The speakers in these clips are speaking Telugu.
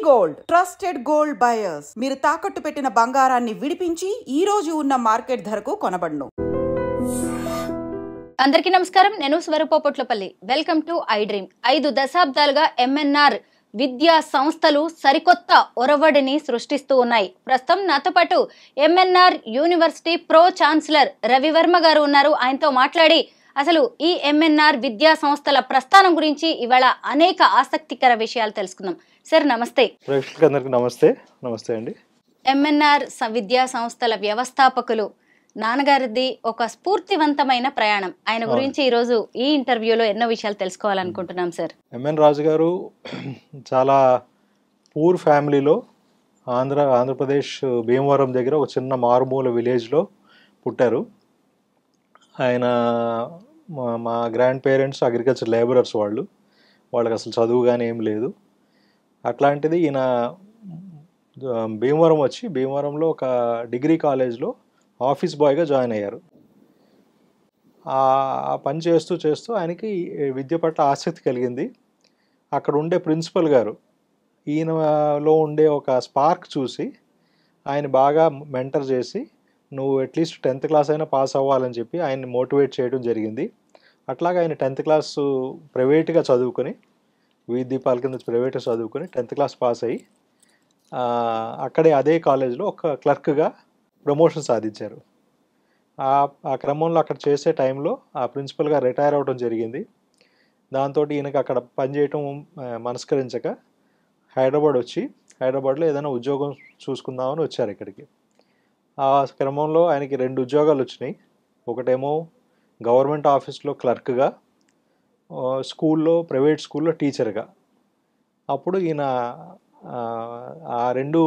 గోల్డ్ ట్రస్టెడ్ గోల్డ్ బయర్స్ మీరు తాకట్టు పెట్టిన బంగారాన్ని విడిపించి ఈ రోజు ఉన్న మార్కెట్ ధరకు కొనబడును. అందరికీ నమస్కారం. నేను Swarupa Potlapalli. Welcome to I dream. 5 దశాబ్దాలుగా ఎంఎన్ఆర్ విద్యా సంస్థలు సరికొత్త ఒరవడిని సృష్టిస్తూ ఉన్నాయి. ప్రస్తుతం నాతో పాటు MNR university pro chancellor Ravivarma garu ఉన్నారు. ఆయనతో మాట్లాడి అసలు ఈ ఎంఎన్ఆర్ విద్యా సంస్థల ప్రస్థానం గురించి ఇవాళ అనేక ఆసక్తికర విషయాలు తెలుసుకుందాం. సార్ నమస్తే. ప్రేక్షకులందరికీ నమస్తే. నమస్తే అండి. ఎంఎన్ఆర్ విద్యా సంస్థల వ్యవస్థాపకులు నాన్నగారిది ఒక స్ఫూర్తివంతమైన ప్రయాణం. ఆయన గురించి ఈరోజు ఈ ఇంటర్వ్యూలో ఎన్నో విషయాలు తెలుసుకోవాలనుకుంటున్నాం సార్. ఎంఎన్ రాజు గారు చాలా పూర్ ఫ్యామిలీలో ఆంధ్రప్రదేశ్ భీమవరం దగ్గర ఒక చిన్న మారుమూల విలేజ్లో పుట్టారు. ఆయన మా గ్రాండ్ పేరెంట్స్ అగ్రికల్చర్ లేబరర్స్. వాళ్ళకి అసలు చదువు కానీ ఏం లేదు. అట్లాంటిది ఈయన భీమవరం వచ్చి భీమవరంలో ఒక డిగ్రీ కాలేజ్లో ఆఫీస్ బాయ్గా జాయిన్ అయ్యారు. ఆ పని చేస్తూ ఆయనకి విద్య పట్ల ఆసక్తి కలిగింది. అక్కడ ఉండే ప్రిన్సిపల్ గారు ఈయనలో ఉండే ఒక స్పార్క్ చూసి ఆయన బాగా మెంటర్ చేసి నువ్వు అట్లీస్ట్ 10th క్లాస్ అయినా పాస్ అవ్వాలని చెప్పి ఆయన్ని మోటివేట్ చేయడం జరిగింది. అట్లాగా ఆయన 10th క్లాస్ ప్రైవేట్గా చదువుకొని వీధి దీపాల కింద ప్రైవేట్గా చదువుకొని 10th క్లాస్ పాస్ అయ్యి అక్కడే అదే కాలేజ్లో ఒక క్లర్క్గా ప్రమోషన్ సాధించారు. ఆ క్రమంలో అక్కడ చేసే టైంలో ఆ ప్రిన్సిపల్ గారు రిటైర్ అవ్వడం జరిగింది. దాంతో ఈయనకి అక్కడ పనిచేయటం మనస్కరించక హైదరాబాద్లో ఏదైనా ఉద్యోగం చూసుకుందామని వచ్చారు ఇక్కడికి. ఆ క్రమంలో ఆయనకి 2 ఉద్యోగాలు వచ్చినాయి. ఒకటేమో గవర్నమెంట్ ఆఫీస్లో క్లర్క్గా, ప్రైవేట్ స్కూల్లో టీచర్గా. అప్పుడు ఈయన ఆ 2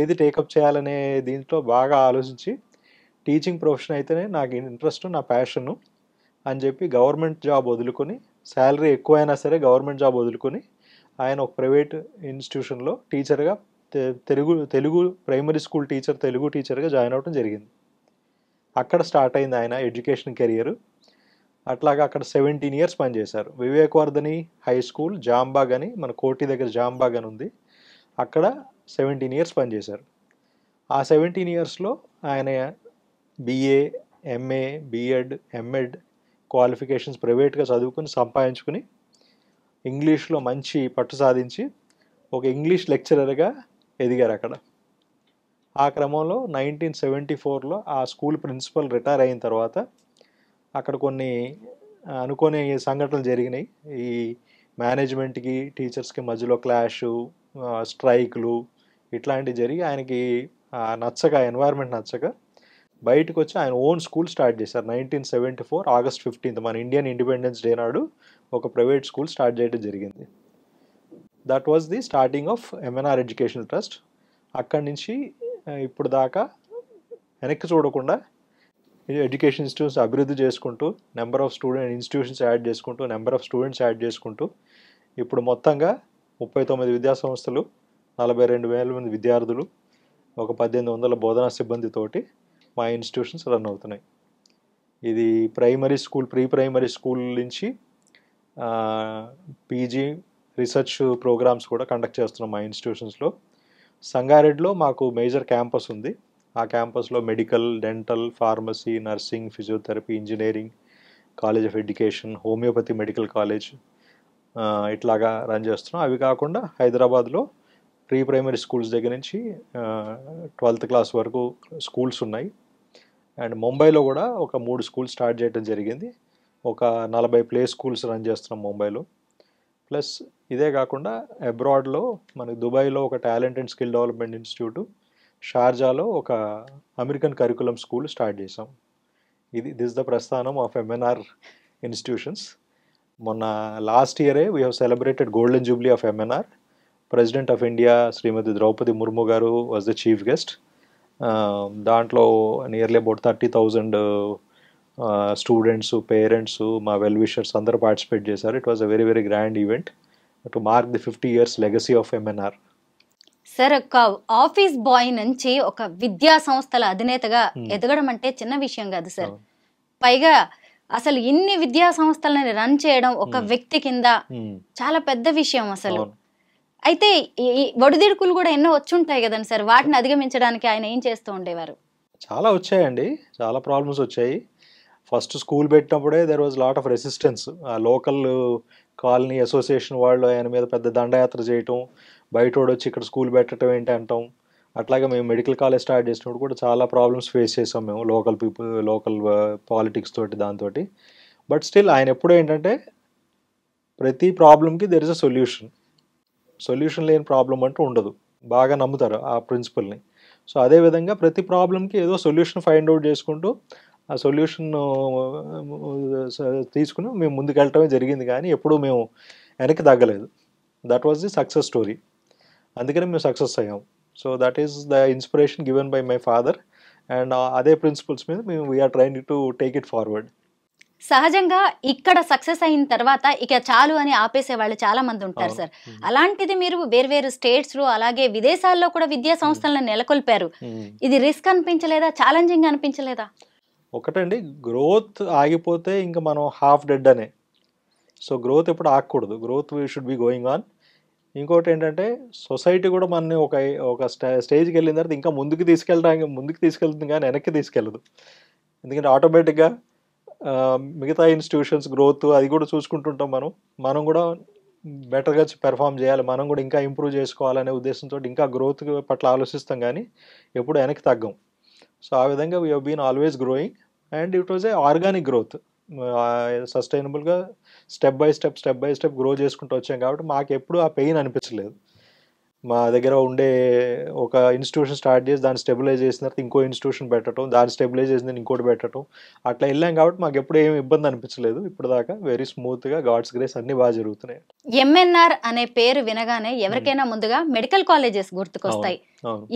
ఏది టేకప్ చేయాలనే దీంట్లో బాగా ఆలోచించి టీచింగ్ ప్రొఫెషన్ అయితేనే నాకు ఇంట్రెస్ట్, నా ప్యాషను అని చెప్పి గవర్నమెంట్ జాబ్ వదులుకొని, శాలరీ ఎక్కువైనా సరే గవర్నమెంట్ జాబ్ వదులుకొని ఆయన ఒక ప్రైవేట్ ఇన్స్టిట్యూషన్లో టీచర్గా తెలుగు ప్రైమరీ స్కూల్ తెలుగు టీచర్గా జాయిన్ అవ్వడం జరిగింది. అక్కడ స్టార్ట్ అయింది ఆయన ఎడ్యుకేషన్ కెరియర్. అట్లాగా అక్కడ 17 years పనిచేశారు. వివేకవర్ధని హై స్కూల్ జాంబాగ్ అని, మన కోటి దగ్గర జాంబాగ్ అని ఉంది, అక్కడ 17 years పనిచేశారు. ఆ 17 yearsలో ఆయన BA, MA, B.Ed, M.Ed qualifications ప్రైవేట్గా చదువుకుని సంపాదించుకుని ఇంగ్లీష్లో మంచి పట్టు సాధించి ఒక ఇంగ్లీష్ లెక్చరర్గా ఎదిగారు అక్కడ. ఆ క్రమంలో 1974లో ఆ స్కూల్ ప్రిన్సిపల్ రిటైర్ అయిన తర్వాత అక్కడ కొన్ని అనుకోని సంఘటనలు జరిగినాయి. ఈ మేనేజ్మెంట్కి టీచర్స్కి మధ్యలో క్లాషు, స్ట్రైక్లు ఇట్లాంటివి జరిగి ఆయనకి ఎన్వైర్న్మెంట్ నచ్చక బయటకు వచ్చి ఆయన ఓన్ స్కూల్ స్టార్ట్ చేశారు. 1974 August 15th మన ఇండియన్ ఇండిపెండెన్స్ డే నాడు ఒక ప్రైవేట్ స్కూల్ స్టార్ట్ చేయడం జరిగింది. That was the starting of MNR educational trust. అక్కడి నుంచి ఇప్పుడు దాకా వెనక్కి చూడకుండా ఎడ్యుకేషన్ ఇన్స్టిట్యూట్స్ అభివృద్ధి చేసుకుంటూ, నెంబర్ ఆఫ్ ఇన్స్టిట్యూషన్స్ యాడ్ చేసుకుంటూ, నెంబర్ ఆఫ్ స్టూడెంట్స్ యాడ్ చేసుకుంటూ ఇప్పుడు మొత్తంగా 39 విద్యా సంస్థలు, 42,000 మంది విద్యార్థులు, ఒక 1,800 బోధనా సిబ్బందితోటి మా ఇన్స్టిట్యూషన్స్ రన్ అవుతున్నాయి. ఇది ప్రీ ప్రైమరీ స్కూల్ నుంచి పీజీ రీసెర్చ్ ప్రోగ్రామ్స్ కూడా కండక్ట్ చేస్తున్నాం మా ఇన్స్టిట్యూషన్స్లో. సంగారెడ్డిలో మాకు మేజర్ క్యాంపస్ ఉంది. ఆ క్యాంపస్లో medical, dental, pharmacy, nursing, physiotherapy, engineering, college of education, homeopathy medical college ఇట్లాగా రన్ చేస్తున్నాం. అవి కాకుండా హైదరాబాద్లో ప్రీ ప్రైమరీ స్కూల్స్ దగ్గర నుంచి 12th క్లాస్ వరకు స్కూల్స్ ఉన్నాయి. అండ్ ముంబైలో కూడా ఒక 3 స్కూల్స్ స్టార్ట్ చేయడం జరిగింది. ఒక 40 ప్లే స్కూల్స్ రన్ చేస్తున్నాం ముంబైలో. ప్లస్ ఇదే కాకుండా అబ్రాడ్లో మనకి దుబాయ్లో ఒక talent and skill development institute, షార్జాలో ఒక అమెరికన్ కరికులం స్కూల్ స్టార్ట్ చేసాం. దిస్ ద ప్రస్థానం ఆఫ్ ఎంఎన్ఆర్ ఇన్స్టిట్యూషన్స్. మొన్న లాస్ట్ ఇయరే we have celebrated golden jubilee of MNR. President of India Shrimati Droupadi Murmu గారు వాజ్ ద చీఫ్ గెస్ట్. దాంట్లో నియర్లీ అబౌట్ 30,000 స్టూడెంట్స్, పేరెంట్స్, మా వెల్ విషర్స్ అందరూ పార్టిసిపేట్ చేశారు. It was a very very grand event to mark the 50 years legacy of MNR. Sir, ఒక ఆఫీస్ బాయ్ నుంచి ఒక విద్యా సంస్థల అధినేతగా ఎదగడం అంటే చిన్న విషయం కాదు సార్. పైగా అసలు ఇన్ని విద్యా సంస్థలని రన్ చేయడం ఒక వ్యక్తి కింద చాలా పెద్ద విషయం. అసలు అయితే ఈ ఒడిదుడుకులు కూడా ఎన్నో వచ్చుంటాయి కదండి సార్, వాటిని అధిగమించడానికి ఆయన ఏం చేస్తూ ఉండేవారు? చాలా వచ్చాయండి, చాలా ప్రాబ్లమ్స్ వచ్చాయి. ఫస్ట్ స్కూల్ పెట్టినప్పుడే there was lot of resistance. ఆ లోకల్ కాలనీ అసోసియేషన్ వాళ్ళు ఆయన మీద పెద్ద దండయాత్ర చేయటం, బయటోడు వచ్చి ఇక్కడ స్కూల్ పెట్టడం ఏంటి అంటాం. అట్లాగే మేము మెడికల్ కాలేజ్ స్టార్ట్ చేసినప్పుడు కూడా చాలా ప్రాబ్లమ్స్ ఫేస్ చేసాం మేము, లోకల్ పీపుల్, లోకల్ పాలిటిక్స్ తోటి దాంతో. బట్ స్టిల్ ఆయన ఎప్పుడు ఏంటంటే ప్రతి ప్రాబ్లంకి దెర్ ఇస్ అ సొల్యూషన్ లేని ప్రాబ్లం అంటూ ఉండదు. బాగా నమ్ముతారు ఆ ప్రిన్సిపల్ని. సో అదేవిధంగా ప్రతి ప్రాబ్లంకి ఏదో సొల్యూషన్ ఫైండ్ అవుట్ చేసుకుంటూ ఆ సొల్యూషన్ తీసుకుని మేము ముందుకెళ్ళటమే జరిగింది, కానీ ఎప్పుడూ మేము వెనక్కి తగ్గలేదు. That was the success story. అందుకని మేము సక్సెస్ అయ్యాం. So that is the inspiration given by my father, and అదే ప్రిన్సిపల్స్ మీద మేము we're trying to take it forward. సహజంగా ఇక్కడ సక్సెస్ అయిన తర్వాత ఇక చాలు అని ఆపేసే వాళ్ళు చాలా మంది ఉంటారు సార్. అలాంటిది మీరు వేర్వేరు స్టేట్స్ లో అలాగే విదేశాల్లో కూడా విద్యా సంస్థలను నెలకొల్పారు. ఇది రిస్క్ అనిపించలేదా, ఛాలెంజింగ్ అనిపించలేదా? ఒకటండి, గ్రోత్ ఆగిపోతే ఇంకా మనం హాఫ్ డెడ్ అనే. సో గ్రోత్ ఎప్పుడు ఆగకూడదు, growth we should be going on. ఇంకోటి ఏంటంటే సొసైటీ కూడా మనని ఒక స్టేజ్కి వెళ్ళిన తర్వాత ఇంకా ముందుకు తీసుకెళ్తుంది కానీ వెనక్కి తీసుకెళ్ళదు. ఎందుకంటే ఆటోమేటిక్గా మిగతా ఇన్స్టిట్యూషన్స్ గ్రోత్ అది కూడా చూసుకుంటుంటాం. మనం కూడా బెటర్గా పెర్ఫామ్ చేయాలి, మనం కూడా ఇంకా ఇంప్రూవ్ చేసుకోవాలనే ఉద్దేశంతో ఇంకా గ్రోత్ పట్ల ఆలోచిస్తాం, కానీ ఎప్పుడు వెనక్కి తగ్గం. సో ఆ విధంగా we have been always growing, and it was a organic growth. సస్టైనబుల్గా స్టెప్ బై స్టెప్ గ్రో చేసుకుంటూ వచ్చాం కాబట్టి మాకు ఎప్పుడు ఆ పెయిన్ అనిపించలేదు. మా దగ్గర ఉండే ఒక ఇన్స్టిట్యూషన్ స్టార్ట్ చేసి దాన్ని స్టెబిలైజ్ చేసిన తర్వాత ఇంకో ఇన్స్టిట్యూషన్ పెట్టడం, దాన్ని స్టెబిలైజ్ చేసిన ఇంకోటి పెట్టడం, అట్లా వెళ్ళాం కాబట్టి మాకు ఎప్పుడు ఏమి ఇబ్బంది అనిపించలేదు. ఇప్పుడు దాకా వెరీ స్మూత్గా గాడ్స్ గ్రేస్ అన్ని బాగా జరుగుతున్నాయి. ఎంఎన్ఆర్ అనే పేరు వినగానే ఎవరికైనా ముందుగా మెడికల్ కాలేజెస్ గుర్తుకొస్తాయి.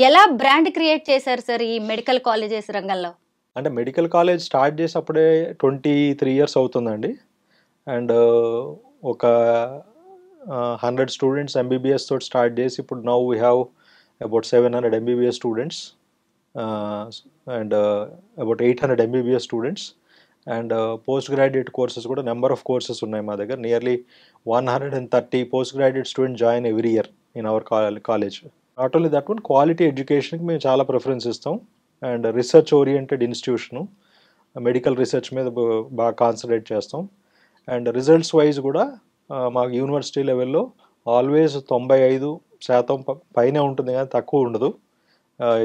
ఎలా బ్రాండ్ క్రియేట్ చేశారు సార్ ఈ మెడికల్ కాలేజెస్ రంగంలో? అంటే మెడికల్ కాలేజ్ స్టార్ట్ చేసి అప్పుడే 23 years అవుతుందండి. అండ్ ఒక 100 స్టూడెంట్స్ ఎంబీబీఎస్ తోటి స్టార్ట్ చేసి ఇప్పుడు now we have about 700 MBBS students and about 800 MBBS students. And post graduate courses కూడా నెంబర్ ఆఫ్ కోర్సెస్ ఉన్నాయి మా దగ్గర. Nearly 130 post graduate student join every year in our college. Not only that one, quality ఎడ్యుకేషన్కి మేము చాలా ప్రిఫరెన్స్ ఇస్తాం. And research oriented institution, medical research మీద బాగా కాన్సన్ట్రేట్ చేస్తాం. అండ్ రిజల్ట్స్ వైజ్ కూడా మాకు యూనివర్సిటీ లెవెల్లో ఆల్వేస్ 95% పైనే ఉంటుంది కానీ తక్కువ ఉండదు,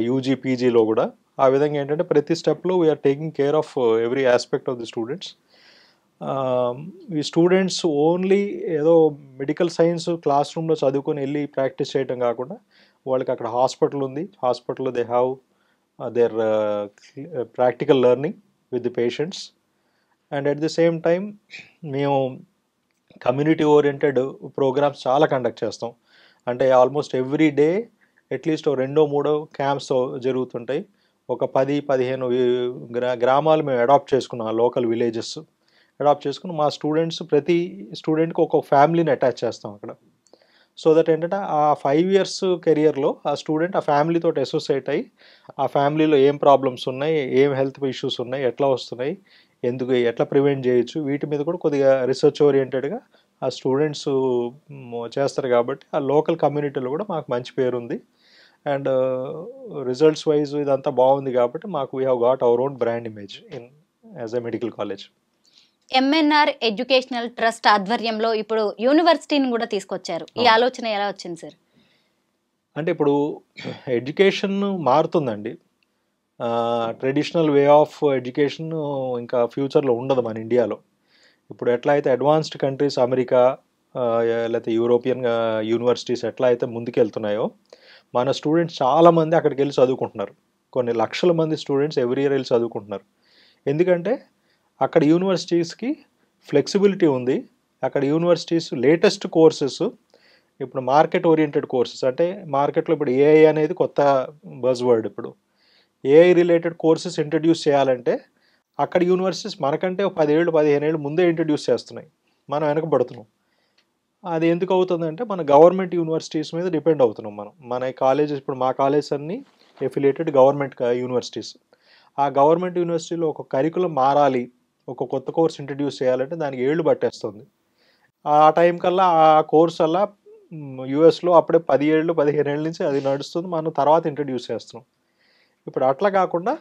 యూజీ పీజీలో కూడా. ఆ విధంగా ఏంటంటే ప్రతి స్టెప్లో we're taking care of every aspect of the students. ఈ స్టూడెంట్స్ ఓన్లీ ఏదో మెడికల్ సైన్స్ క్లాస్ రూమ్లో చదువుకొని వెళ్ళి ప్రాక్టీస్ చేయడం కాకుండా వాళ్ళకి అక్కడ హాస్పిటల్ ఉంది, హాస్పిటల్లో they have their practical learning with the patients. And at the same time మేము కమ్యూనిటీ ఓరియంటెడ్ ప్రోగ్రామ్స్ చాలా కండక్ట్ చేస్తాం. అంటే almost every day at least 2-3 camps జరుగుతుంటాయి. ఒక 10-15 గ్రామాలు మేము అడాప్ట్ చేసుకున్నాం, లోకల్ విలేజెస్ అడాప్ట్ చేసుకుని మా స్టూడెంట్స్ ప్రతి స్టూడెంట్కి ఒక ఫ్యామిలీని అటాచ్ చేస్తాం అక్కడ. సో దట్ ఏంటంటే ఆ 5 years కెరియర్లో ఆ స్టూడెంట్ ఆ ఫ్యామిలీతో అసోసియేట్ అయ్యి ఆ ఫ్యామిలీలో ఏం ప్రాబ్లమ్స్ ఉన్నాయి, ఏం హెల్త్ ఇష్యూస్ ఉన్నాయి, ఎట్లా వస్తున్నాయి, ఎట్లా ప్రివెంట్ చేయొచ్చు, వీటి మీద కూడా కొద్దిగా రీసెర్చ్ ఓరియంటెడ్గా ఆ స్టూడెంట్స్ చేస్తారు. కాబట్టి ఆ లోకల్ కమ్యూనిటీలో కూడా మాకు మంచి పేరు ఉంది. అండ్ రిజల్ట్స్ వైజ్ ఇదంతా బాగుంది కాబట్టి మాకు we have got our own brand image in as a medical college. MNR educational trust ఆధ్వర్యంలో ఇప్పుడు యూనివర్సిటీని కూడా తీసుకొచ్చారు. ఈ ఆలోచన ఎలా వచ్చింది సార్? అంటే ఇప్పుడు ఎడ్యుకేషన్ మారుతుందండి. ట్రెడిషనల్ వే ఆఫ్ ఎడ్యుకేషన్ ఇంకా ఫ్యూచర్లో ఉండదు మన ఇండియాలో. ఇప్పుడు ఎట్లా అయితే అడ్వాన్స్డ్ కంట్రీస్ అమెరికా లేకపోతే యూరోపియన్ యూనివర్సిటీస్ ఎట్లా అయితే ముందుకెళ్తున్నాయో మన స్టూడెంట్స్ చాలామంది అక్కడికి వెళ్ళి చదువుకుంటున్నారు. కొన్ని లక్షల మంది స్టూడెంట్స్ ఎవ్రీ ఇయర్ వెళ్ళి చదువుకుంటున్నారు. ఎందుకంటే అక్కడ యూనివర్సిటీస్కి ఫ్లెక్సిబిలిటీ ఉంది. అక్కడ యూనివర్సిటీస్ లేటెస్ట్ కోర్సెస్, ఇప్పుడు మార్కెట్ ఓరియంటెడ్ కోర్సెస్, అంటే మార్కెట్లో ఇప్పుడు ఏఐ అనేది కొత్త బజ్ వర్డ్. ఇప్పుడు ఏఐ రిలేటెడ్ కోర్సెస్ ఇంట్రడ్యూస్ చేయాలంటే అక్కడ యూనివర్సిటీస్ మనకంటే 10-15 ఏళ్ళు ముందే ఇంట్రడ్యూస్ చేస్తున్నాయి, మనం వెనకబడుతున్నాం. అది ఎందుకు అవుతుందంటే మన గవర్నమెంట్ యూనివర్సిటీస్ మీద డిపెండ్ అవుతున్నాం మనం. మన కాలేజెస్, ఇప్పుడు మా కాలేజెస్ అన్నీ ఎఫిలియేటెడ్ గవర్నమెంట్ యూనివర్సిటీస్. ఆ గవర్నమెంట్ యూనివర్సిటీలో ఒక కరికులం మారాలి, ఒక కొత్త కోర్స్ ఇంట్రడ్యూస్ చేయాలంటే దానికి ఏళ్ళు పట్టేస్తుంది. ఆ టైం కల్లా ఆ కోర్స్ అలా యూఎస్లో అప్పుడే 10 ఏళ్ళు 15 ఏళ్ళ నుంచి అది నడుస్తుంది, మనం తర్వాత ఇంట్రడ్యూస్ చేస్తున్నాం. ఇప్పుడు అట్లా కాకుండా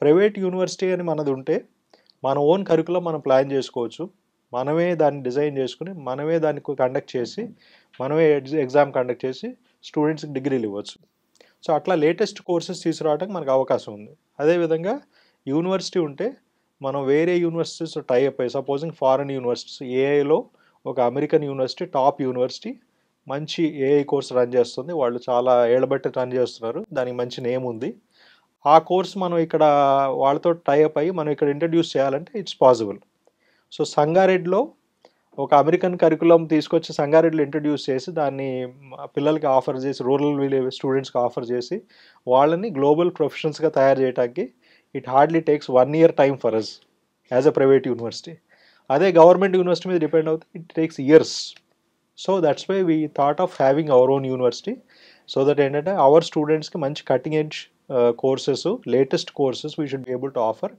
ప్రైవేట్ యూనివర్సిటీ అని మనది ఉంటే మన ఓన్ కరికులం మనం ప్లాన్ చేసుకోవచ్చు, మనమే దాన్ని డిజైన్ చేసుకుని మనమే దాన్ని కండక్ట్ చేసి మనమే ఎగ్జామ్ కండక్ట్ చేసి స్టూడెంట్స్కి డిగ్రీలు ఇవ్వచ్చు. సో అట్లా లేటెస్ట్ కోర్సెస్ తీసుకురావడానికి మనకు అవకాశం ఉంది. అదేవిధంగా యూనివర్సిటీ ఉంటే మనం వేరే యూనివర్సిటీస్ టైఅప్ అయ్యి, సపోజింగ్ ఫారెన్ యూనివర్సిటీస్, ఏఐలో ఒక అమెరికన్ యూనివర్సిటీ, టాప్ యూనివర్సిటీ మంచి ఏఐ కోర్స్ రన్ చేస్తుంది, వాళ్ళు చాలా ఏళ్ళ బట్టి రన్ చేస్తున్నారు, దానికి మంచి నేమ్ ఉంది. ఆ కోర్స్ మనం ఇక్కడ వాళ్ళతో టైఅప్ అయ్యి మనం ఇక్కడ ఇంట్రడ్యూస్ చేయాలంటే ఇట్స్ పాసిబుల్. సో సంగారెడ్డిలో ఒక అమెరికన్ కరికులం తీసుకొచ్చి సంగారెడ్డిలో ఇంట్రడ్యూస్ చేసి దాన్ని పిల్లలకి ఆఫర్ చేసి, రూరల్ విలేజ్ స్టూడెంట్స్కి ఆఫర్ చేసి వాళ్ళని గ్లోబల్ ప్రొఫెషనల్స్గా తయారు చేయడానికి it hardly takes 1 year time for us as a private university. అదే గవర్నమెంట్ యూనివర్సిటీ మీద డిపెండ్ అవుతుంది, it takes years. So that's why we thought of having our own university, so that ఏంటంటే అవర్ స్టూడెంట్స్కి మంచి cutting edge courses, latest courses we should be able to offer,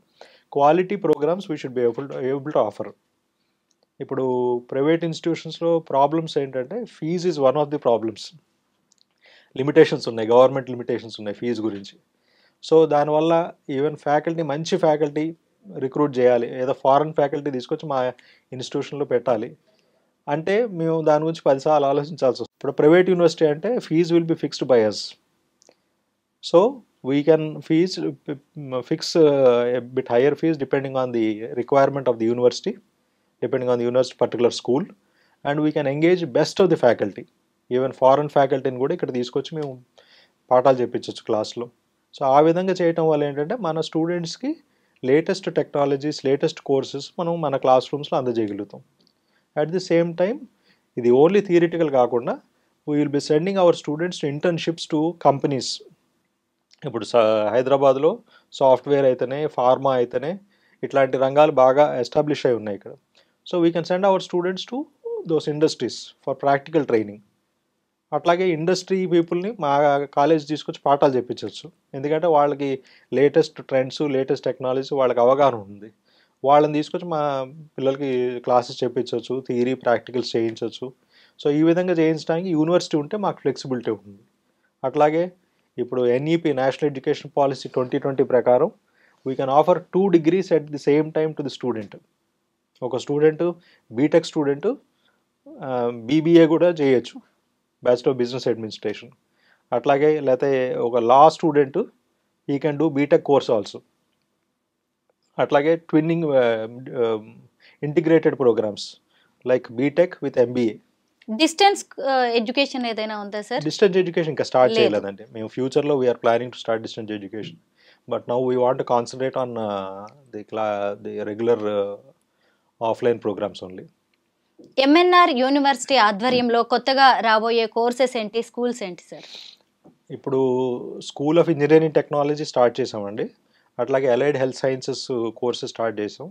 quality programmes we should be able to offer. ఇప్పుడు ప్రైవేట్ ఇన్స్టిట్యూషన్స్లో ప్రాబ్లమ్స్ ఏంటంటే fees is one of the problems. Limitations ఉన్నాయి, గవర్నమెంట్ లిమిటేషన్స్ ఉన్నాయి ఫీజు గురించి. సో దానివల్ల ఈవెన్ ఫ్యాకల్టీ, మంచి ఫ్యాకల్టీ రిక్రూట్ చేయాలి, ఏదో ఫారెన్ ఫ్యాకల్టీ తీసుకొచ్చి మా ఇన్స్టిట్యూషన్లో పెట్టాలి అంటే మేము దాని గురించి 10 సార్లు ఆలోచించాల్సి వస్తుంది. ఇప్పుడు ప్రైవేట్ యూనివర్సిటీ అంటే fees will be fixed by us. So we can fix a bit higher fees depending on the requirement of the university, depending on the university particular school, and we can engage best of the faculty, even foreign faculty ని కూడా ఇక్కడ తీసుకొచ్చి మేము పాఠాలు చెప్పించవచ్చు క్లాస్లో. సో ఆ విధంగా చేయటం వల్ల ఏంటంటే మన స్టూడెంట్స్కి లేటెస్ట్ టెక్నాలజీస్, లేటెస్ట్ కోర్సెస్ మనం మన క్లాస్ రూమ్స్లో అందజేయగలుగుతాం. అట్ ది సేమ్ టైం ఇది ఓన్లీ థియరిటికల్ కాకుండా we will be sending our students to internships to companies. ఇప్పుడు హైదరాబాద్లో సాఫ్ట్వేర్ అయితేనే, ఫార్మా అయితేనే ఇట్లాంటి రంగాలు బాగా ఎస్టాబ్లిష్ అయి ఉన్నాయి ఇక్కడ. So we can send hour students to those industries for practical training. అట్లాగే ఇండస్ట్రీ పీపుల్ని మా కాలేజ్ తీసుకొచ్చి పాఠాలు చెప్పించవచ్చు, ఎందుకంటే వాళ్ళకి లేటెస్ట్ ట్రెండ్స్, లేటెస్ట్ టెక్నాలజీ వాళ్ళకి అవగాహన ఉంది. వాళ్ళని తీసుకొచ్చి మా పిల్లలకి క్లాసెస్ చెప్పించవచ్చు, థియరీ ప్రాక్టికల్స్ చేయించవచ్చు. సో ఈ విధంగా చేయించడానికి యూనివర్సిటీ ఉంటే మాకు ఫ్లెక్సిబిలిటీ ఉంటుంది. అట్లాగే ఇప్పుడు ఎన్ఈపీ, నేషనల్ ఎడ్యుకేషన్ పాలసీ 2020 ప్రకారం we can offer 2 degrees at the same time to the student. ఒక స్టూడెంట్ బీటెక్ స్టూడెంట్ బీబీఏ కూడా చేయొచ్చు, బ్యాచిలర్ ఆఫ్ బిజినెస్ అడ్మినిస్ట్రేషన్. అట్లాగే లేకపోతే ఒక law student he can do BTech course also. అట్లాగే twinning integrated programmes like BTech with MBA. Distance education ఏదైనా ఉందా సార్? డిస్టెన్స్ ఎడ్యుకేషన్ ఇంకా స్టార్ట్ చేయలేదండి మేము. ఫ్యూచర్లో we are planning to start distance education, but now we want to concentrate on the regular offline programmes only. MNR university ఆధ్వర్యంలో కొత్తగా రాబోయే కోర్సెస్ ఏంటి, స్కూల్స్ ఏంటి సార్? ఇప్పుడు school of engineering technology start చేసామండి. అట్లాగే allied health sciences courses start చేసాం.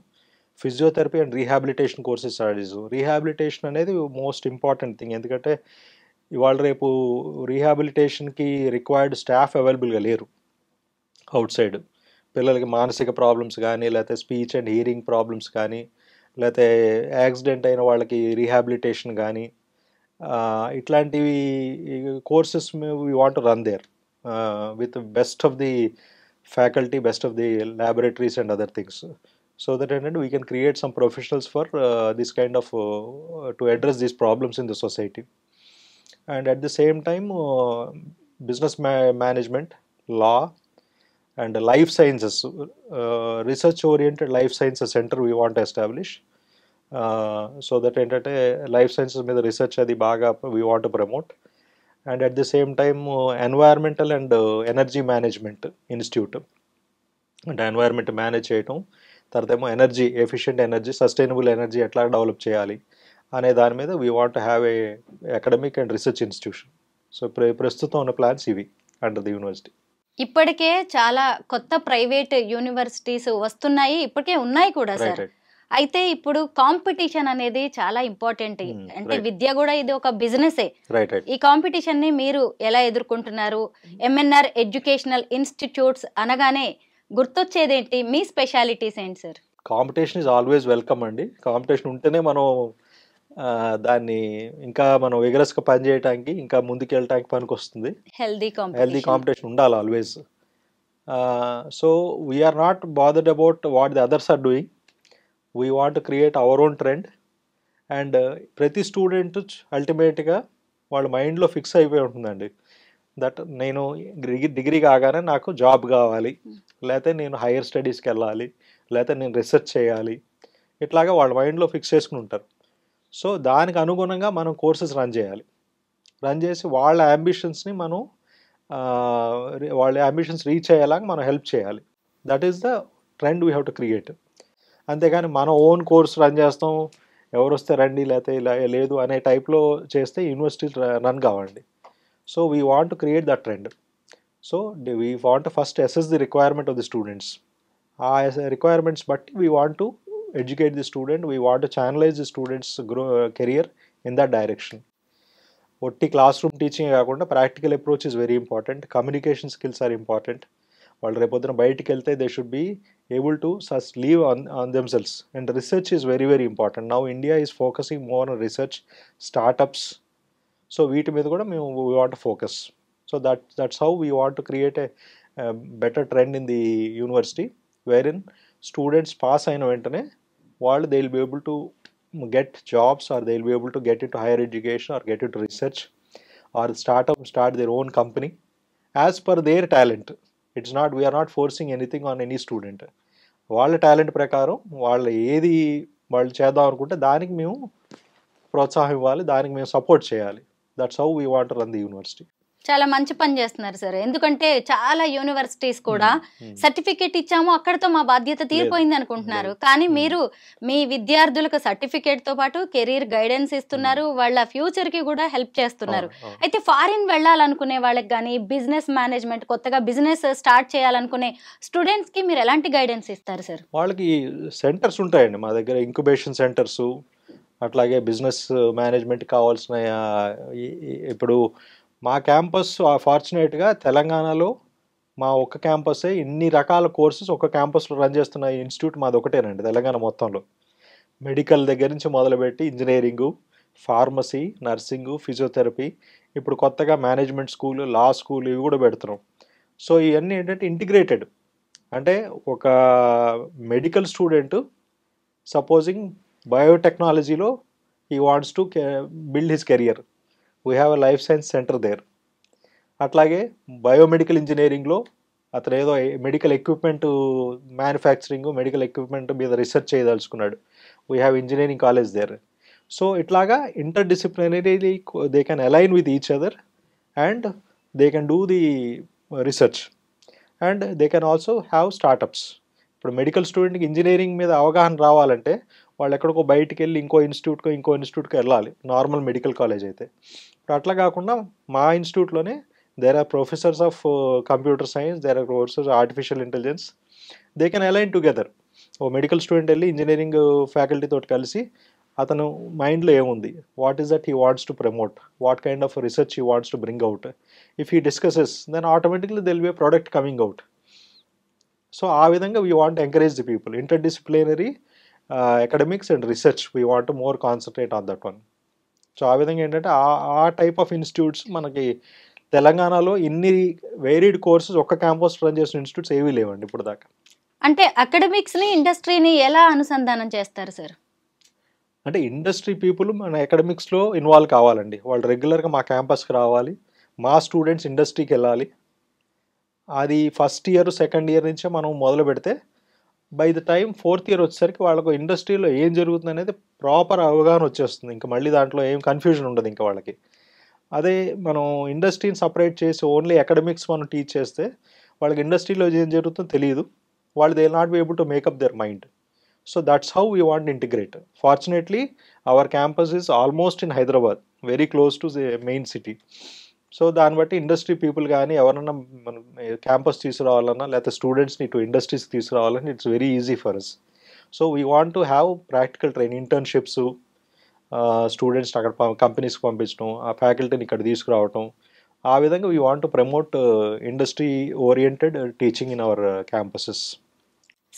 Physiotherapy and rehabilitation courses start చేసాం. రీహాబిలిటేషన్ అనేది మోస్ట్ ఇంపార్టెంట్ థింగ్, ఎందుకంటే ఇవాళ రేపు రీహాబిలిటేషన్కి రిక్వైర్డ్ స్టాఫ్ అవైలబుల్గా లేరు అవుట్ సైడ్. పిల్లలకి మానసిక ప్రాబ్లమ్స్ కానీ, లేకపోతే స్పీచ్ అండ్ హియరింగ్ ప్రాబ్లమ్స్ కానీ, లేకపోతే యాక్సిడెంట్ అయిన వాళ్ళకి రీహాబిలిటేషన్ కానీ, ఇట్లాంటివి courses we want to run there with best of the faculty, best of the laboratories and other things. So that ఏంటంటే we can create some professionals for this kind of to address these problems in the society. And at the same time business management, law and life sciences, research oriented life sciences center we want to establish, so that ఏంటంటే life sciences మీద రీసెర్చ్ అది బాగా we want to promote. And at the same time environmental and energy management institute, అంటే ఎన్వైర్న్మెంట్ మేనేజ్ చేయటం, తర్వాత ఏమో energy, efficient energy, sustainable energy ఎట్లా డెవలప్ చేయాలి అనే దాని మీద we want have a academic and research institution. So ప్రస్తుతం ఉన్న ప్లాన్స్ ఇవి అండర్ ది యూనివర్సిటీ. ఇప్పటికే చాలా కొత్త ప్రైవేట్ యూనివర్సిటీస్ వస్తున్నాయి, ఇప్పటికే ఉన్నాయి కూడా సార్. అయితే ఇప్పుడు కాంపిటీషన్ అనేది చాలా ఇంపార్టెంట్. అంటే విద్య కూడా ఇది ఒక బిజినెసే. ఈ కాంపిటీషన్ ని మీరు ఎలా ఎదుర్కొంటున్నారు? ఎంఎన్ఆర్ ఎడ్యుకేషనల్ ఇన్స్టిట్యూట్స్ అనగానే గుర్తొచ్చేదేంటి, మీ స్పెషాలిటీస్ ఏంటి sir? Competition is always welcome అండి. కాంపిటీషన్ ఉంటేనే మనం దాన్ని ఇంకా మనం విగరస్గా పనిచేయడానికి ఇంకా ముందుకు వెళ్ళటానికి పనికి వస్తుంది. Healthy healthy competition. కాంపిటీషన్ ఉండాలి always. So we're not bothered about what the others are doing. We want create our own trend. And ప్రతి స్టూడెంట్ అల్టిమేట్గా వాళ్ళ మైండ్లో ఫిక్స్ అయిపోయి ఉంటుందండి, దట్ నేను డిగ్రీ కాగానే నాకు జాబ్ కావాలి, లేకపోతే నేను హైయర్ స్టడీస్కి వెళ్ళాలి, లేకపోతే నేను రీసెర్చ్ చేయాలి, ఇట్లాగా వాళ్ళ మైండ్లో ఫిక్స్ చేసుకుని ఉంటారు. సో దానికి అనుగుణంగా మనం కోర్సెస్ రన్ చేయాలి. రన్ చేసి వాళ్ళ అంబిషన్స్ని మనం వాళ్ళ అంబిషన్స్ రీచ్ అయ్యేలాగా మనం హెల్ప్ చేయాలి. That is the trend we have to create. అంతేగాని మన ఓన్ కోర్స్ రన్ చేస్తాం, ఎవరు వస్తే రండి లేకపోతే ఇలా లేదు అనే టైప్లో చేస్తే యూనివర్సిటీస్ రన్ కావండి. So we want to create that trend. So we want first assess the requirement of the students. ఆ రిక్వైర్మెంట్స్ బట్టి we want to educate the student, we want to channelise the students career in that direction. ఒట్టి క్లాస్ రూమ్ టీచింగ్ కాకుండా practical approach is very important. Communication skills are important. వాళ్ళు రేపొద్దున బయటికి వెళ్తే they should be able to live on themselves, and research is very very important. Now India is focusing more on research, startups, so వీటి మీద కూడా మేము we want to focus. So that's how we want to create a better trend in the university, wherein students pass అయిన వెంటనే వాళ్ళు they will be able to get jobs, or they will be able to get into higher education, or get into research, or start their own company as per their talent. It's not, we're not forcing anything on any student. వాళ్ళ టాలెంట్ ప్రకారం వాళ్ళు ఏది వాళ్ళు చేద్దాం అనుకుంటే దానికి మేము ప్రోత్సాహం ఇవ్వాలి, దానికి మేము సపోర్ట్ చేయాలి. That's how we want to run the university. చాలా మంచి పని చేస్తున్నారు సార్. ఎందుకంటే చాలా యూనివర్సిటీస్ కూడా సర్టిఫికేట్ ఇచ్చాము అక్కడతో మా బాధ్యత తీరిపోయింది అనుకుంటున్నారు. కానీ మీరు మీ విద్యార్థులకు సర్టిఫికేట్ తో పాటు కెరీర్ గైడెన్స్ ఇస్తున్నారు, వాళ్ళ ఫ్యూచర్ కి కూడా హెల్ప్ చేస్తున్నారు. అయితే ఫారిన్ వెళ్ళాలనుకునే వాళ్ళకి కానీ, బిజినెస్ మేనేజ్మెంట్ కొత్తగా బిజినెస్ స్టార్ట్ చేయాలనుకునే స్టూడెంట్స్ కి మీరు ఎలాంటి గైడెన్స్ ఇస్తారు సార్? వాళ్ళకి సెంటర్స్ ఉంటాయండి మా దగ్గర, ఇంక్యుబేషన్ సెంటర్స్, అట్లాగే బిజినెస్ మేనేజ్మెంట్ కావాల్సిన ఇప్పుడు మా క్యాంపస్ ఫార్చునేట్గా తెలంగాణలో మా ఒక్క క్యాంపసే ఇన్ని రకాల కోర్సెస్ ఒక క్యాంపస్లో రన్ చేస్తున్న ఇన్స్టిట్యూట్ మాది ఒకటేనండి తెలంగాణ మొత్తంలో. మెడికల్ దగ్గర నుంచి మొదలుపెట్టి ఇంజనీరింగు, ఫార్మసీ, నర్సింగు, ఫిజియోథెరపీ, ఇప్పుడు కొత్తగా మేనేజ్మెంట్ స్కూల్, లా స్కూల్ ఇవి కూడా పెడుతున్నాం. సో ఇవన్నీ ఏంటంటే ఇంటిగ్రేటెడ్. అంటే ఒక మెడికల్ స్టూడెంట్ సపోజింగ్ బయోటెక్నాలజీలో he wants to build his career, we have a life science centre there. అట్లాగే బయోమెడికల్ ఇంజనీరింగ్లో అతను ఏదో medical equipment manufacturing, medical equipment మీద రీసెర్చ్ చేయదలుచుకున్నాడు, we have engineering college there. So ఇట్లాగా inter disciplinarily they can align with each other and they can do the research and they can also have startups. ఇప్పుడు మెడికల్ స్టూడెంట్కి ఇంజనీరింగ్ మీద అవగాహన రావాలంటే వాళ్ళు ఎక్కడికో బయటికి వెళ్ళి ఇంకో ఇన్స్టిట్యూట్కి వెళ్ళాలి, నార్మల్ మెడికల్ కాలేజ్ అయితే. ఇప్పుడు అట్లా కాకుండా మా ఇన్స్టిట్యూట్లోనే there are professors of computer science, there are professors artificial intelligence, they can align together. ఓ మెడికల్ స్టూడెంట్ వెళ్ళి ఇంజనీరింగ్ ఫ్యాకల్టీతో కలిసి అతను మైండ్లో ఏముంది, what is that he wants to promote, what kind of research he wants to bring out, if he discusses then automatically there'll be a product coming out. So ఆ విధంగా we want encourage the people. Inter disciplinary academics and research, we want to more concentrate on that one. So ఆ విధంగా ఏంటంటే ఆ టైప్ ఆఫ్ ఇన్స్టిట్యూట్స్ మనకి తెలంగాణలో ఇన్ని వేరీడ్ కోర్సెస్ ఒక్క క్యాంపస్ రన్ చేసిన ఇన్స్టిట్యూట్స్ ఏవీ లేవండి ఇప్పుడు దాకా. అంటే అకాడమిక్స్ని ఇండస్ట్రీని ఎలా అనుసంధానం చేస్తారు సార్? అంటే ఇండస్ట్రీ పీపుల్ మన అకాడమిక్స్లో ఇన్వాల్వ్ కావాలండి. వాళ్ళు రెగ్యులర్గా మా క్యాంపస్కి రావాలి, మా స్టూడెంట్స్ ఇండస్ట్రీకి వెళ్ళాలి. అది ఫస్ట్ ఇయర్ సెకండ్ ఇయర్ నుంచే మనం మొదలు పెడితే by the time fourth year వచ్చేసరికి వాళ్ళకు ఇండస్ట్రీలో ఏం జరుగుతుంది అనేది ప్రాపర్ అవగాహన వచ్చేస్తుంది. ఇంకా మళ్ళీ దాంట్లో ఏం కన్ఫ్యూజన్ ఉండదు ఇంకా వాళ్ళకి. అదే మనం ఇండస్ట్రీని సపరేట్ చేసి ఓన్లీ అకాడమిక్స్ మనం టీచ్ చేస్తే వాళ్ళకి ఇండస్ట్రీలో ఏం జరుగుతుందో తెలియదు, వాళ్ళు they will not be able to make up their mind. So that's how we want integrate. Fortunately our campus is almost in Hyderabad, very close to the main city. So దాన్ని బట్టి ఇండస్ట్రీ పీపుల్ కానీ ఎవరన్నా మనం క్యాంపస్ తీసుకురావాలన్నా లేకపోతే స్టూడెంట్స్ని ఇటు ఇండస్ట్రీస్కి తీసుకురావాలని it's very easy for us. So we want to have practical training, internships, స్టూడెంట్స్ని అక్కడ కంపెనీస్కి పంపించడం, ఆ ఫ్యాకల్టీని ఇక్కడ తీసుకురావటం. ఆ విధంగా we want to promote industry oriented teaching in our campuses.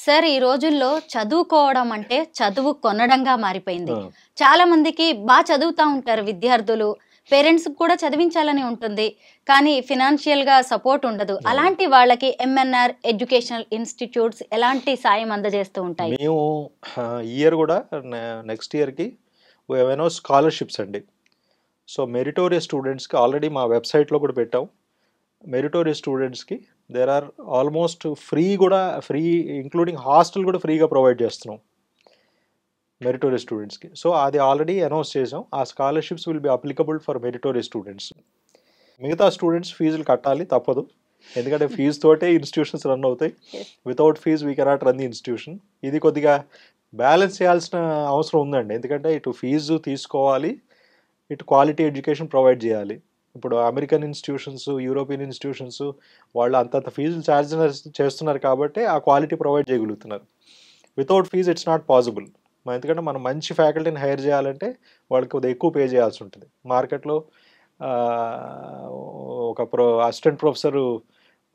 Sir ఈ రోజుల్లో చదువుకోవడం అంటే చదువు కొనడంగా మారిపోయింది. చాలా మందికి బాగా చదువుతా ఉంటారు విద్యార్థులు, పేరెంట్స్ కూడా చదివించాలని ఉంటుంది, కానీ ఫినాన్షియల్ గా సపోర్ట్ ఉండదు. అలాంటి వాళ్ళకి ఎంఎన్ఆర్ ఎడ్యుకేషనల్ ఇన్స్టిట్యూట్స్ ఎలాంటి సాయం అందజేస్తూ ఉంటాయి? మేము ఇయర్ కూడా నెక్స్ట్ ఇయర్కి ఏమైనా స్కాలర్షిప్స్ అండి. సో మెరిటోరియస్ స్టూడెంట్స్కి ఆల్రెడీ మా వెబ్సైట్లో కూడా పెట్టాం. మెరిటోరియస్ స్టూడెంట్స్కి there are almost free including hostel కూడా ఫ్రీగా ప్రొవైడ్ చేస్తున్నాం మెరిటోరియస్ స్టూడెంట్స్కి. సో అది ఆల్రెడీ అనౌన్స్ చేసాం. ఆ scholarships will be applicable for meritorious students. మిగతా స్టూడెంట్స్ ఫీజులు కట్టాలి, తప్పదు. ఎందుకంటే ఫీజు తోటే ఇన్స్టిట్యూషన్స్ రన్ అవుతాయి. Without fees we cannot run the institution. ఇది కొద్దిగా బ్యాలెన్స్ చేయాల్సిన అవసరం ఉందండి. ఎందుకంటే ఇటు ఫీజు తీసుకోవాలి, ఇటు క్వాలిటీ ఎడ్యుకేషన్ ప్రొవైడ్ చేయాలి. ఇప్పుడు అమెరికన్ ఇన్స్టిట్యూషన్స్, యూరోపియన్ ఇన్స్టిట్యూషన్స్ వాళ్ళు అంతంత ఫీజులు ఛార్జ్ చేస్తున్నారు కాబట్టి ఆ క్వాలిటీ ప్రొవైడ్ చేయగలుగుతున్నారు. Without fees it's not possible. ఎందుకంటే మనం మంచి ఫ్యాకల్టీని హైర్ చేయాలంటే వాళ్ళకి కొద్దిగా ఎక్కువ పే చేయాల్సి ఉంటుంది. మార్కెట్లో ఒక అసిస్టెంట్ ప్రొఫెసర్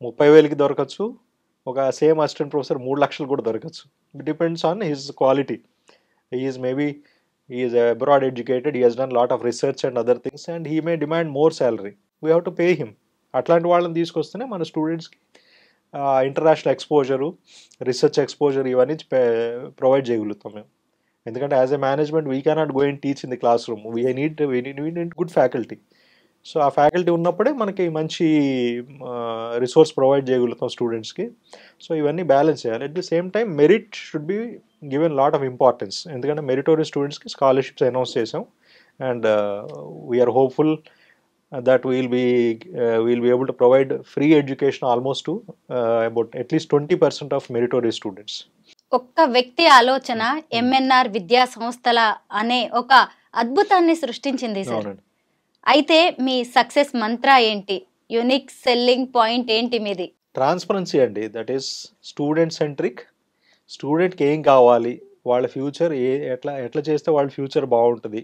30,000కి దొరకచ్చు, ఒక సేమ్ అసిస్టెంట్ ప్రొఫెసర్ 3 లక్షలు కూడా దొరకచ్చు. It depends on his quality. He is abroad educated, he has done a lot of research and other things, and he may demand more salary. We have to pay him. అట్లాంటి వాళ్ళని తీసుకొస్తేనే మన స్టూడెంట్స్కి ఇంటర్నేషనల్ ఎక్స్పోజరు, రీసెర్చ్ ఎక్స్పోజర్ ఇవన్నీ ప్రొవైడ్ చేయగలుగుతాం మేము. ఎందుకంటే as a management we cannot go and teach in the class room. We need good faculty. So ఆ ఫ్యాకల్టీ ఉన్నప్పుడే మనకి మంచి రిసోర్స్ ప్రొవైడ్ చేయగలుగుతాం స్టూడెంట్స్కి. సో ఇవన్నీ బ్యాలెన్స్ చేయాలి. At the same time merit should be given lot of importance. ఎందుకంటే మెరిటోరియస్ స్టూడెంట్స్కి స్కాలర్షిప్స్ అనౌన్స్ చేసాం. And we're hopeful that we'll be able to provide free education almost to about at least 20% of meritorious students. ఒక్క వ్యక్తి ఆలోచన ఎంఎన్ఆర్ విద్యా సంస్థల అనే ఒక అద్భుతాన్ని సృష్టించింది సార్. అయితే మీ సక్సెస్ మంత్ర ఏంటి? యూనిక్ సెల్లింగ్ పాయింట్ ఏంటి మీది? ట్రాన్స్పరెన్సీ అండి. That is student centric. స్టూడెంట్కి ఏం కావాలి, వాళ్ళ ఫ్యూచర్ ఎట్లా చేస్తే వాళ్ళ ఫ్యూచర్ బాగుంటుంది,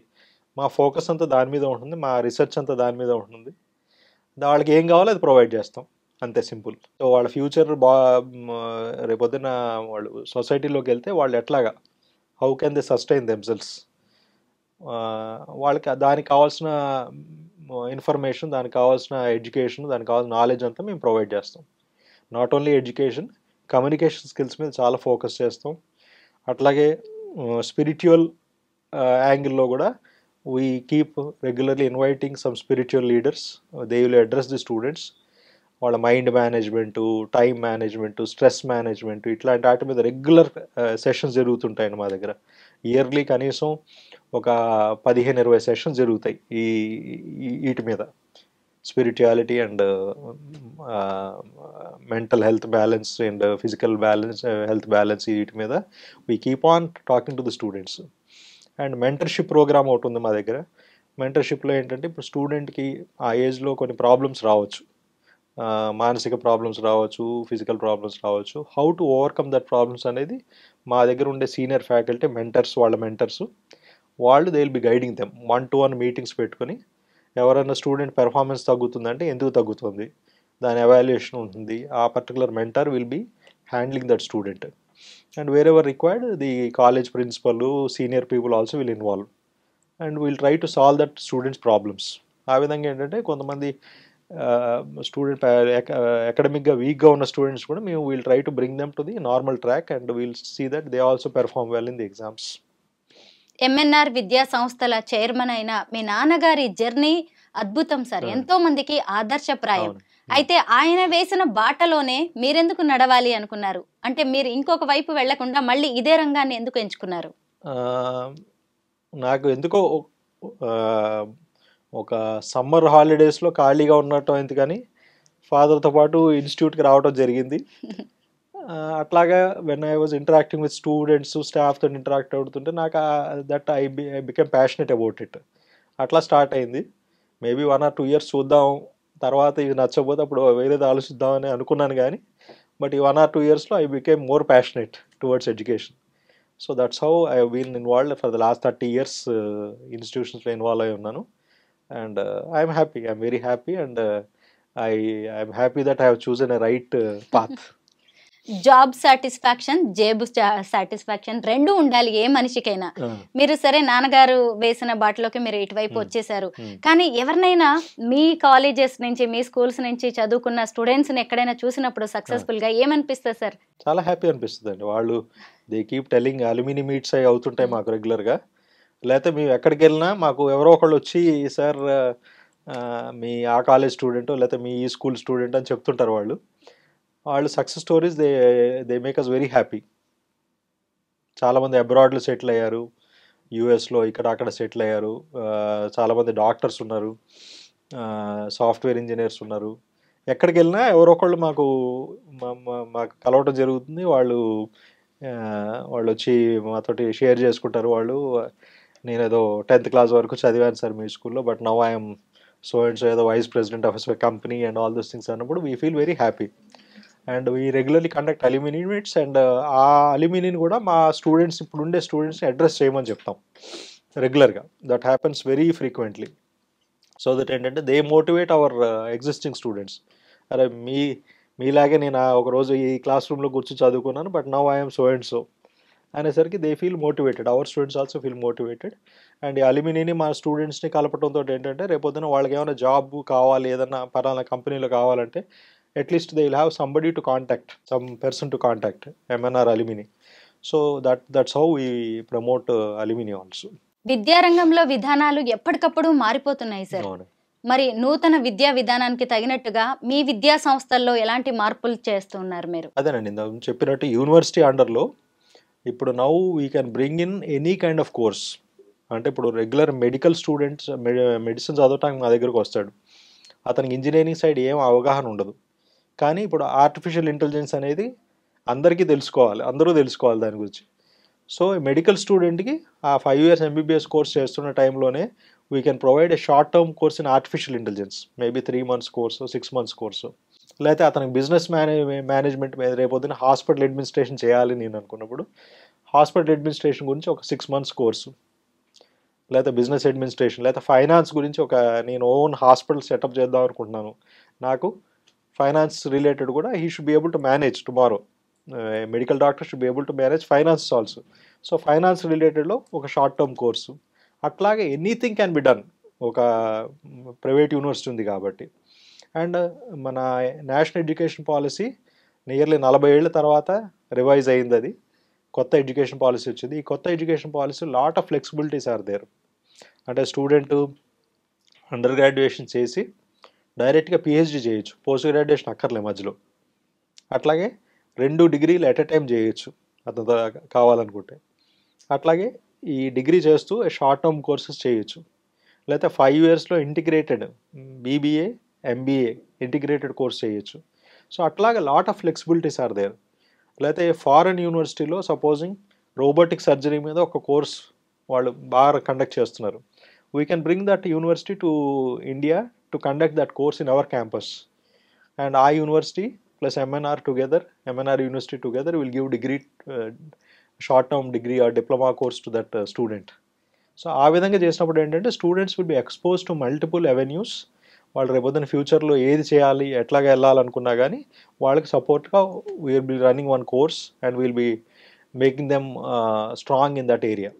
మా ఫోకస్ అంతా దాని మీద ఉంటుంది, మా రీసెర్చ్ అంతా దాని మీద ఉంటుంది. వాళ్ళకి ఏం కావాలో అది ప్రొవైడ్ చేస్తాం, అంతే సింపుల్. సో వాళ్ళ ఫ్యూచర్ రేపొద్దున వాళ్ళు సొసైటీలోకి వెళ్తే వాళ్ళు ఎట్లాగా how can they sustain themselves, వాళ్ళకి దానికి కావాల్సిన ఇన్ఫర్మేషన్, దానికి కావాల్సిన ఎడ్యుకేషన్, దానికి కావాల్సిన నాలెడ్జ్ అంతా మేము ప్రొవైడ్ చేస్తాం. Not only education, communication skills మీద చాలా ఫోకస్ చేస్తాం. అట్లాగే స్పిరిచువల్ యాంగిల్లో కూడా we keep regularly inviting some spiritual leaders. They will address the students. వాళ్ళ mind management, time management, stress management, ఇట్లాంటి వాటి మీద రెగ్యులర్ సెషన్స్ జరుగుతుంటాయండి మా దగ్గర. ఇయర్లీ కనీసం ఒక 15-20 సెషన్స్ జరుగుతాయి వీటి మీద. Spirituality and mental health balance and physical balance, health balance, వీటి మీద we keep on talking to the students. And mentorship programme ఒకటి ఉంది మా దగ్గర. మెంటర్షిప్లో ఏంటంటే ఇప్పుడు స్టూడెంట్కి ఆ ఏజ్లో కొన్ని ప్రాబ్లమ్స్ రావచ్చు, మానసిక ప్రాబ్లమ్స్ రావచ్చు, ఫిజికల్ ప్రాబ్లమ్స్ రావచ్చు. How to overcome that problems అనేది మా దగ్గర ఉండే సీనియర్ ఫ్యాకల్టీ మెంటర్స్, వాళ్ళు they will be guiding them. 1-to-1 meetings పెట్టుకొని ఎవరైనా స్టూడెంట్ పెర్ఫార్మెన్స్ తగ్గుతుందంటే ఎందుకు తగ్గుతుంది, దాని ఎవాల్యుయేషన్ ఉంటుంది. ఆ particular mentor will be handling that student. And wherever required, the college principal, senior people also will involve, and we'll try to solve that students' problems. ఆ విధంగా ఏంటంటే కొంతమంది స్టూడెంట్ అకాడమిక్గా వీక్గా ఉన్న స్టూడెంట్స్ కూడా మేము will try to bring them to the normal track and will see that they also perform well in the exams. MNR విద్యా సంస్థల చైర్మన్ అయిన మీ నాన్నగారి జర్నీ అద్భుతం సార్, ఎంతో మందికి ఆదర్శప్రాయం. అయితే ఆయన వేసిన బాటలోనే మీరెందుకు నడవాలి అనుకున్నారు? అంటే మీరు ఇంకొక వైపు వెళ్లకుండా మళ్ళీ ఇదే రంగాన్ని ఎందుకు ఎంచుకున్నారు? నాకు ఎందుకో ఒక సమ్మర్ హాలిడేస్లో ఖాళీగా ఉన్నట్టు అయింది, కానీ ఫాదర్తో పాటు ఇన్స్టిట్యూట్కి రావడం జరిగింది. అట్లాగా when I was interacting with students, స్టాఫ్తో ఇంటరాక్ట్ అవుతుంటే నాకు that I became passionate about it. అట్లా స్టార్ట్ అయింది. మేబీ 1 or 2 years చూద్దాం, తర్వాత ఇది నచ్చకపోతే అప్పుడు వేరేది ఆలోచిద్దామని అనుకున్నాను. కానీ బట్ ఈ 1 or 2 yearsలో I became more passionate towards education. So that's how I been involved for the last 30 years ఇన్స్టిట్యూషన్స్లో ఇన్వాల్వ్ అయి ఉన్నాను. And I'm happy, I'm very happy, and I'm happy that I have chosen a right path. Job satisfaction, జేబు సాటిస్ఫాక్షన్ రెండు ఉండాలి ఏ మనిషికైనా. మీరు సరే నాన్నగారు వేసిన బాటలోకి మీరు ఇటువైపు వచ్చేసారు, కానీ ఎవరినైనా మీ కాలేజెస్ నుంచి మీ స్కూల్స్ నుంచి చదువుకున్న స్టూడెంట్స్ ని ఎక్కడైనా చూసినప్పుడు సక్సెస్ఫుల్ గా ఏమనిపిస్తుంది సార్? చాలా హ్యాపీ అనిపిస్తుంది అండి. వాళ్ళు they keep telling alumni meets అవి అవుతుంటాయి మాకు రెగ్యులర్గా. లేకపోతే మేము ఎక్కడికి వెళ్ళినా మాకు ఎవరో ఒకళ్ళు వచ్చి సార్ మీ ఆ కాలేజ్ స్టూడెంట్ లేకపోతే మీ ఈ స్కూల్ స్టూడెంట్ అని చెప్తుంటారు. వాళ్ళు success stories they make us very happy. చాలామంది అబ్రాడ్లో సెటిల్ అయ్యారు, యూఎస్లో ఇక్కడ అక్కడ సెటిల్ అయ్యారు. చాలామంది డాక్టర్స్ ఉన్నారు, సాఫ్ట్వేర్ ఇంజనీర్స్ ఉన్నారు. ఎక్కడికి వెళ్ళినా ఎవరో ఒకళ్ళు మాకు కలవటం జరుగుతుంది. వాళ్ళు వచ్చి మాతోటి షేర్ చేసుకుంటారు. నేను ఏదో 10th క్లాస్ వరకు చదివాను సార్ మీ స్కూల్లో, but now I'm so and so ఏదో vice president of company and all those things అన్నప్పుడు we feel very happy. And we regularly conduct alumni meets. And ఆ అల్యూమినిని కూడా మా స్టూడెంట్స్, ఇప్పుడు ఉండే స్టూడెంట్స్ని అడ్రస్ చేయమని చెప్తాం రెగ్యులర్గా. That happens very frequently. So that ఏంటంటే they motivate our existing students. అరే మీలాగే నేను ఒకరోజు ఈ క్లాస్ రూమ్లో కూర్చొని చదువుకున్నాను, but now I'm so and so అనేసరికి they feel motivated. Our students also feel motivated. And ఈ అల్యూమినిని మా స్టూడెంట్స్ని కలపడంతో ఏంటంటే రేపొద్దున వాళ్ళకి ఏమైనా జాబ్ కావాలి, ఏదైనా పలానా కంపెనీలో కావాలంటే at least they will have somebody to contact, some person to contact MNR alumni. So that's how we promote alumni also. విద్యారంగంలో విధానాలు ఎప్పటికప్పుడు మారిపోతున్నాయి సార్. మరి నూతన విద్యా విధానానికి తగినట్టుగా మీ విద్యా సంస్థల్లో ఎలాంటి మార్పులు చేస్తున్నారు మీరు? అదేనండి, చెప్పినట్టు యూనివర్సిటీ అండర్లో ఇప్పుడు now we can bring in any kind of course. అంటే ఇప్పుడు రెగ్యులర్ మెడికల్ స్టూడెంట్స్ మెడిసిన్ చదవటానికి మా దగ్గరకు వస్తాడు, అతనికి ఇంజనీరింగ్ సైడ్ ఏం అవగాహన ఉండదు. కానీ ఇప్పుడు ఆర్టిఫిషియల్ ఇంటెలిజెన్స్ అనేది అందరికీ తెలుసుకోవాలి, అందరూ తెలుసుకోవాలి దాని గురించి. సో మెడికల్ స్టూడెంట్కి ఆ 5 years ఎంబీబీఎస్ కోర్స్ చేస్తున్న టైంలోనే we can provide a short term course in artificial intelligence, maybe 3 months course, 6 months course. లేకపోతే అతనికి బిజినెస్ మేనేజ్మెంట్ మీద రేపొద్దున హాస్పిటల్ అడ్మినిస్ట్రేషన్ చేయాలి నేను అనుకున్నప్పుడు హాస్పిటల్ అడ్మినిస్ట్రేషన్ గురించి ఒక 6 months కోర్సు, లేకపోతే బిజినెస్ అడ్మినిస్ట్రేషన్, లేకపోతే ఫైనాన్స్ గురించి నేను ఓన్ హాస్పిటల్ సెటప్ చేద్దాం అనుకుంటున్నాను, నాకు ఫైనాన్స్ రిలేటెడ్ కూడా he should be able to manage tomorrow. Medical doctor should be able to manage finance also. So finance రిలేటెడ్లో ఒక షార్ట్ టర్మ్ కోర్సు. అట్లాగే ఎనీథింగ్ క్యాన్ బి డన్, ఒక ప్రైవేట్ యూనివర్సిటీ ఉంది కాబట్టి. అండ్ మన నేషనల్ ఎడ్యుకేషన్ పాలసీ నియర్లీ 40 ఏళ్ల తర్వాత రివైజ్ అయింది. అది కొత్త ఎడ్యుకేషన్ పాలసీ వచ్చింది. ఈ కొత్త education policy lot of flexibilities are there. అంటే స్టూడెంట్ అండర్ గ్రాడ్యుయేషన్ చేసి డైరెక్ట్గా పిహెచ్డి చేయొచ్చు, పోస్ట్ గ్రాడ్యుయేషన్ అక్కర్లే మధ్యలో. అట్లాగే 2 degrees ఎట్ ఎ టైం చేయొచ్చు అతను కావాలనుకుంటే. అట్లాగే ఈ డిగ్రీ చేస్తూ షార్ట్ టర్మ్ కోర్సెస్ చేయొచ్చు. లేకపోతే 5 yearsలో integrated BBA MBA integrated course చేయొచ్చు. సో అట్లాగే lot of flexibilities are there. లేకపోతే ఫారెన్ యూనివర్సిటీలో సపోజింగ్ రోబోటిక్ సర్జరీ మీద ఒక కోర్స్ వాళ్ళు బాగా కండక్ట్ చేస్తున్నారు. We can bring that university to India to conduct that course in our campus. And ఆ university plus MNR university together will give degree, short term degree or diploma course to that student. So ఆ విధంగా చేసినప్పుడు ఏంటంటే students will be expose to multiple avenues. వాళ్ళు రేపొద్దున ఫ్యూచర్లో ఏది చేయాలి, ఎట్లాగా వెళ్ళాలనుకున్నా కానీ వాళ్ళకి సపోర్ట్గా we'll be running one course and we'll be making them strong in that area.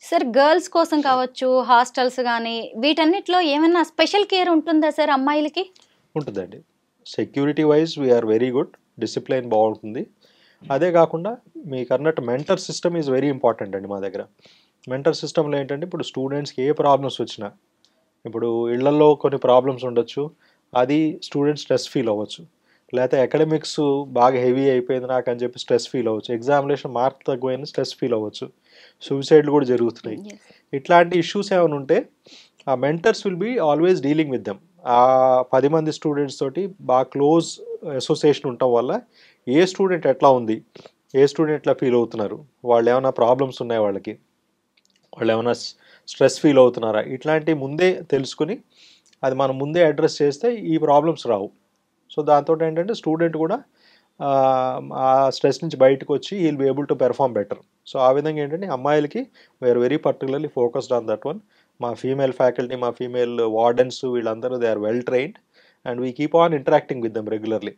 Sir girls కోసం కావచ్చు, హాస్టల్స్ కానీ వీటన్నిటిలో ఏమైనా స్పెషల్ కేర్ ఉంటుందా సార్ అమ్మాయిలకి? ఉంటుందండి. Security wise we're very good, discipline బాగుంటుంది. అదే కాకుండా మీకు అన్నట్టు mentor system is very important అండి మా దగ్గర. మెంటర్ సిస్టంలో ఏంటంటే ఇప్పుడు స్టూడెంట్స్కి ఏ ప్రాబ్లమ్స్ వచ్చినా, ఇప్పుడు ఇళ్లలో కొన్ని ప్రాబ్లమ్స్ ఉండొచ్చు, అది స్టూడెంట్ స్ట్రెస్ ఫీల్ అవ్వచ్చు. లేకపోతే అకాడమిక్స్ బాగా హెవీ అయిపోయింది నాకు అని చెప్పి స్ట్రెస్ ఫీల్ అవ్వచ్చు. ఎగ్జామినేషన్ మార్క్ తక్కువైనా స్ట్రెస్ ఫీల్ అవ్వచ్చు. సూసైడ్లు కూడా జరుగుతున్నాయి. ఇట్లాంటి ఇష్యూస్ ఏమైనా ఉంటే ఆ mentors will be always dealing with them. ఆ 10 మంది స్టూడెంట్స్ తోటి బాగా క్లోజ్ అసోసియేషన్ ఉండటం వల్ల ఏ స్టూడెంట్ ఎట్లా ఉంది, ఏ స్టూడెంట్ ఎట్లా ఫీల్ అవుతున్నారు, వాళ్ళు ఏమైనా ప్రాబ్లమ్స్ ఉన్నాయి, వాళ్ళు ఏమైనా స్ట్రెస్ ఫీల్ అవుతున్నారా, ఇట్లాంటివి ముందే తెలుసుకుని అది మనం ముందే అడ్రస్ చేస్తే ఈ ప్రాబ్లమ్స్ రావు. సో దాంతో ఏంటంటే స్టూడెంట్ కూడా ఆ స్ట్రెస్ నుంచి బయటకు వచ్చి he'll be able to perform better. So ఆ విధంగా ఏంటంటే అమ్మాయిలకి we're very particularly focused on that one. మా ఫీమేల్ ఫ్యాకల్టీ, మా ఫీమేల్ వార్డెన్స్ వీళ్ళందరూ they are well trained and we keep on interacting with them regularly.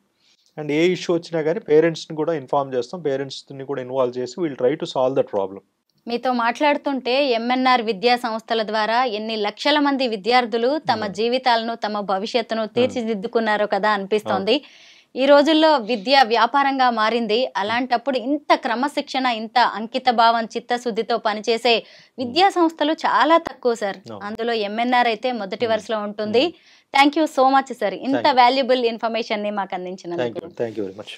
And ఏ ఇష్యూ వచ్చినా కానీ పేరెంట్స్ని కూడా ఇన్ఫార్మ్ చేస్తాం, పేరెంట్స్ని కూడా ఇన్వాల్వ్ చేసి will try to solve that problem. మీతో మాట్లాడుతుంటే ఎంఎన్ఆర్ విద్యా సంస్థల ద్వారా ఎన్ని లక్షల మంది విద్యార్థులు తమ జీవితాలను తమ భవిష్యత్తును తీర్చిదిద్దుకున్నారో కదా అనిపిస్తోంది. ఈ రోజుల్లో విద్య వ్యాపారంగా మారింది. అలాంటప్పుడు ఇంత క్రమశిక్షణ, ఇంత అంకిత భావం, చిత్తశుద్ధితో పనిచేసే విద్యా సంస్థలు చాలా తక్కువ సార్. అందులో ఎంఎన్ఆర్ అయితే మొదటి వరుసలో ఉంటుంది. Thank you so much sir, ఇంత వాల్యుబుల్ ఇన్ఫర్మేషన్ ని మాకు అందించినందుకు. Thank you very much.